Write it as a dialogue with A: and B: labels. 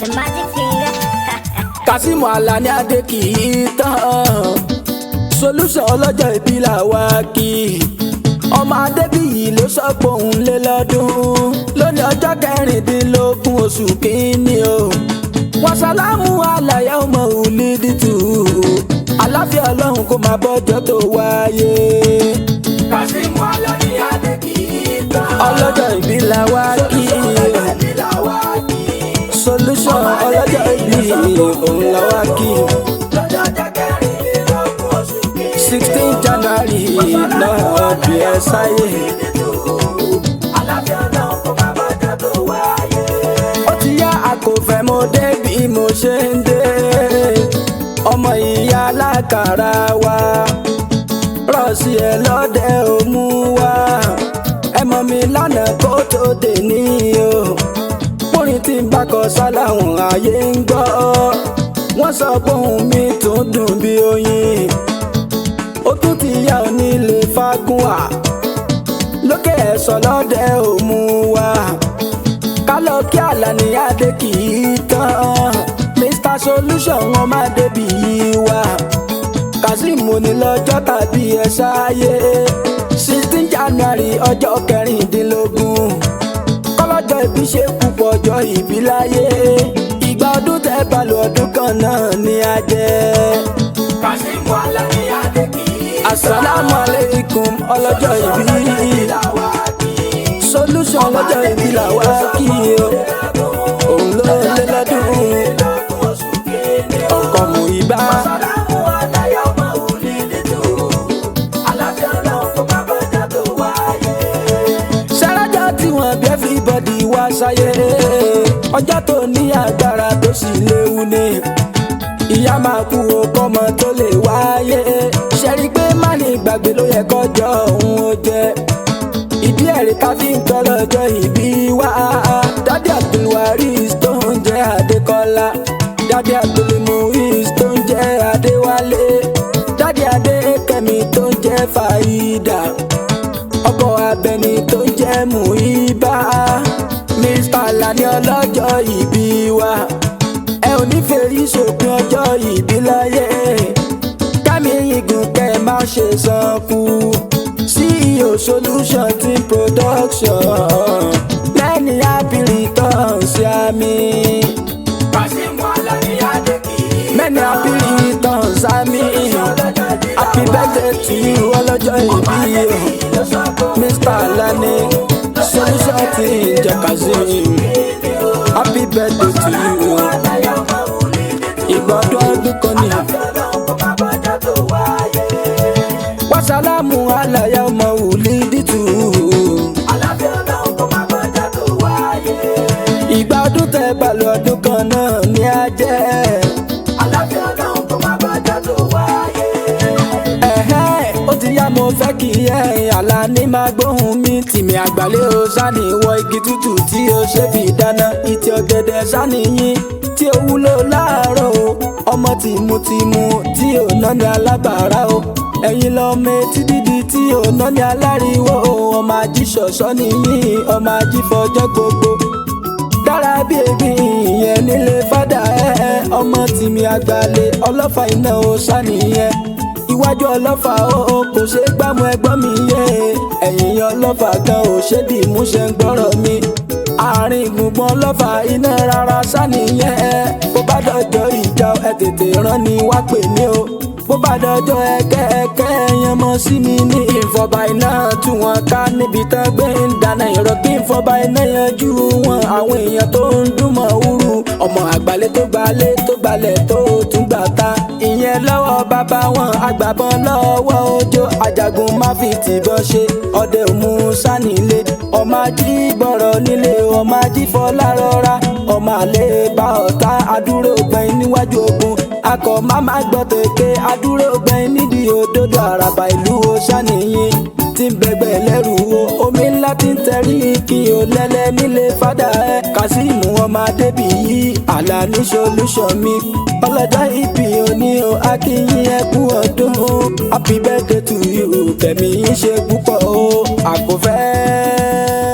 A: The magic finger.
B: Kasimu Alani Adé kì í tán. Solution ọlọ́jọ́ ìbí làwa kì í. Ọmọ Adébíyì ló sọ pé òun lé lọ́dún. Lónìí ọjọ́ kẹrìndínlógún oṣù kìíní o. Wàsálàmù àlàyé ọmọ Wùlídìtù. Àláfíà Ọlọ́run kó máa bọ́jọ́ tó wáyé. Kasimu Alani Adé kì í tán. Ọlọ́jọ́ ìbí làwa kì í. Solution ọlọ́jọ́ ìbí òun làwa kì í. 16 January náà bí ẹ sáyé. Ó ti yá àkófẹ́ mo dé bí mo ṣe ń dé. Ọmọ ìyá alákàrà wa rọ̀ sí ẹ lọ́dẹ òmu wa. Ẹ mọ̀ mi lánàá kó tó dé ní o. Orin tí ń bá kọ sáláhùn ayé ń gbọ́. Wọ́n sọ pé ohùn mi tún dùn bí oyin. Ó tún ti yá onílé fagun wa. Lókè ẹ̀sọ́ lọ́dẹ òmu wa. Kálọ̀ kí Alani Adé kì í tán. Mr Solution wọn máa débi wa. Kasimu ní lọ́jọ́ tàbí ẹ sáyé. 16 January ọjọ́ kẹrìndínlógún. Kọ́lọ́jọ́ ìbí ṣe púpọ̀ ọjọ́ ìbí láyé. Ìgbà ọdún tẹ́ bá lò ọdún kan náà ni a jẹ́. Kasimu Alani Adé kì í tán. Assalamu alaikum ọlọ́jọ́ ìbí. Solution ọlọ́jọ́ ìbí làwa kì í o. Òun ló lé lọ́dún. Ọkọ̀ mú ibà. Ṣẹ́rájà tí wọ́n bí everybody wá sáyé. Ọjọ́ tó ní agbára tó sì léwu ni. Ìyá máa kú ọkọ̀mọ tó lè wáyé. Ṣẹ́rí pé má ní gbàgbé ló yẹ kọjọ́ òun ó jẹ́. Ìdí ẹ̀rí ká fi ń tọ́ lọ́jọ́ ìbí wa. Dádì Abdulwaris tó ń jẹ́ Adékọ́lá. Dádì Abdulmuiz tó ń jẹ́ Adéwálé. Dádì Adékẹ́mi tó ń jẹ́ Fàyídà. Ọkọ Abẹni tó ń jẹ́ Muiba. Mr Alani ọlọ́jọ́ ìbí wa. Ẹ ò ní fèrí sópin ọjọ́ ìbí láyé. Kámi igun kẹ́ ẹ má ṣe sanku. CEO Solution Team Production. Many happy returns sí àmì. Kasimu Alani Adé kì í tán. Many happy returns àmì. Happy birthday to you ọlọ́jọ́ ìbí o. Mr Alani Solution Team jẹ́ Kasimu. Happy birthday to you. Ìgbọ́dọ̀ ọdún kan ní. Wàsálàmù àlàyé ọmọ Wùlídìtù. Ìgbà ọdún tẹ́ bá lò ọdún kan náà ni a jẹ́. Ó ti yá mo fẹ́ kí Alani máa gbóhùn mi. Tìmí àgbàlẹ̀ o sáni wọ igi tútù tí o ṣe fi dáná. Ìtì ọ̀gẹ̀dẹ̀ sáni yín tí ó wúlò láàárọ̀ o. Ọmọ tìmùtìmù tí ò ná ní alábàárà o. Ẹ̀yin lọ́mọ etí dídì tí ò ná ní aláriwo o. Ọmọ ajíṣọ̀ṣọ́ nìyí, ọmọ ajífọjọ́ gbogbo. Dára bí ebi ìyẹn nílé fádà ẹ̀. Ọmọ tìmí àgbàlẹ̀ ọlọ́fà iná o sánìyẹn. Iwájú ọlọ́fà o kò ṣe gbámú ẹgbọ́n mi yé. Ẹ̀yìn ọlọ́fà gan ò ṣe dì mú ṣe ń gbọ́rọ̀ mi. Àárín gbùngbọ̀n ọlọ́fà iná rárá sánìyẹn. Bó bá dọjọ́ ìjà ẹ tètè rán ni wá pè mí o. Bó bá dọjọ́ ẹ̀kẹ́ ẹ̀yàn mọ́ sí mi ní ìfọ̀bà iná tú wọn ká níbi tán gbé ń dáná ìrọ̀ kí n fọba iná yanjú wọn. Àwọn èèyàn tó ń dún mọ́ wúrú. Ọmọ àgbàlẹ̀ tó gbalẹ̀ tó tún gbà ta. Ìyẹn lọ́wọ́ bàbá wọn àgbàbọn lọ́wọ́ òjò. Àjàgùn má fi tìbọn ṣe ọdẹ òmu sánilé. Ọmọ ajíbọ̀rọ̀ nílé ọmọ ajífọlá rọra. Ọmọ àlè bá ọ̀tá adúró gbẹ̀yìn níwájú ogun. Akọ̀ máma gbọ́ tèké adúró gbẹ̀yìn nídìí òdodo àràbà ìlú Oṣàníyìn. Tí ń bẹ̀gbẹ̀ lẹ́rù o omi ńlá tí ń tẹ̀rí kí o lẹ́lẹ́ nílé fádà ẹ̀. Kasimu ọmọ Adébíyì Alani Solution mi. Ọlọ́jọ́ ìbí òní o akínyìn ẹ kú ọdún. Happy birthday to you kẹ̀mí ṣe púpọ̀ o àkọ́fẹ́.